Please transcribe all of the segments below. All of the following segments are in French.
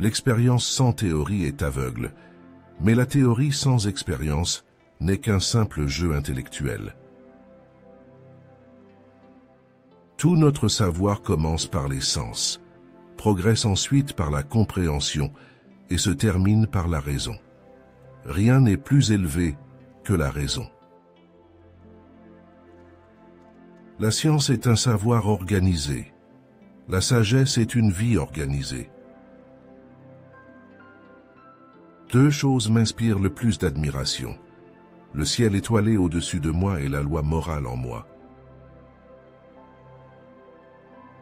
L'expérience sans théorie est aveugle, mais la théorie sans expérience n'est qu'un simple jeu intellectuel. Tout notre savoir commence par les sens, progresse ensuite par la compréhension et se termine par la raison. Rien n'est plus élevé que la raison. La science est un savoir organisé. La sagesse est une vie organisée. Deux choses m'inspirent le plus d'admiration. Le ciel étoilé au-dessus de moi et la loi morale en moi.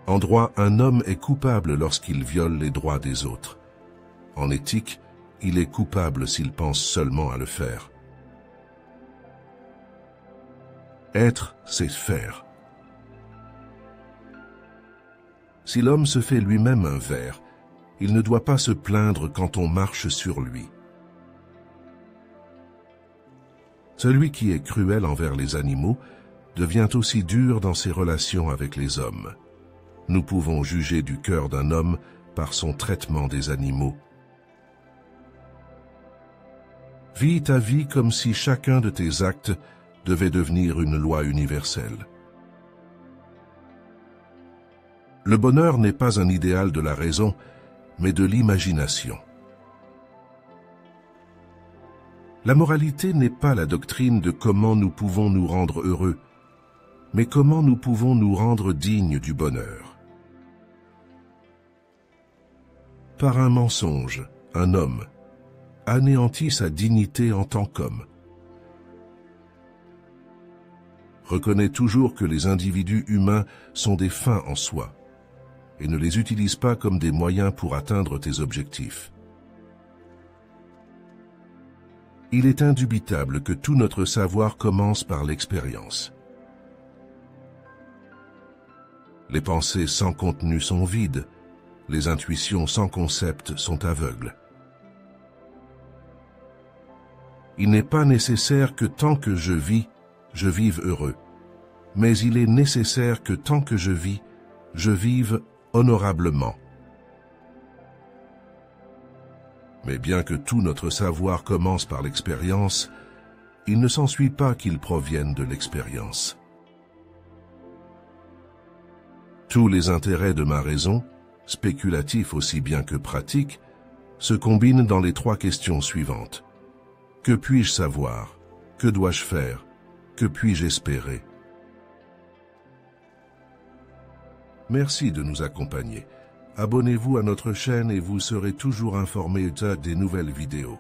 En droit, un homme est coupable lorsqu'il viole les droits des autres. En éthique, il est coupable s'il pense seulement à le faire. Être, c'est faire. Si l'homme se fait lui-même un ver, il ne doit pas se plaindre quand on marche sur lui. Celui qui est cruel envers les animaux devient aussi dur dans ses relations avec les hommes. Nous pouvons juger du cœur d'un homme par son traitement des animaux. Vis ta vie comme si chacun de tes actes devait devenir une loi universelle. Le bonheur n'est pas un idéal de la raison, mais de l'imagination. La moralité n'est pas la doctrine de comment nous pouvons nous rendre heureux, mais comment nous pouvons nous rendre dignes du bonheur. Par un mensonge, un homme anéantit sa dignité en tant qu'homme. Reconnais toujours que les individus humains sont des fins en soi et ne les utilise pas comme des moyens pour atteindre tes objectifs. Il est indubitable que tout notre savoir commence par l'expérience. Les pensées sans contenu sont vides, les intuitions sans concept sont aveugles. Il n'est pas nécessaire que tant que je vive heureux, mais il est nécessaire que tant que je vive honorablement. Mais bien que tout notre savoir commence par l'expérience, il ne s'ensuit pas qu'il provienne de l'expérience. Tous les intérêts de ma raison, spéculatifs aussi bien que pratiques, se combinent dans les trois questions suivantes. Que puis-je savoir? Que dois-je faire? Que puis-je espérer? Merci de nous accompagner. Abonnez-vous à notre chaîne et vous serez toujours informé des nouvelles vidéos.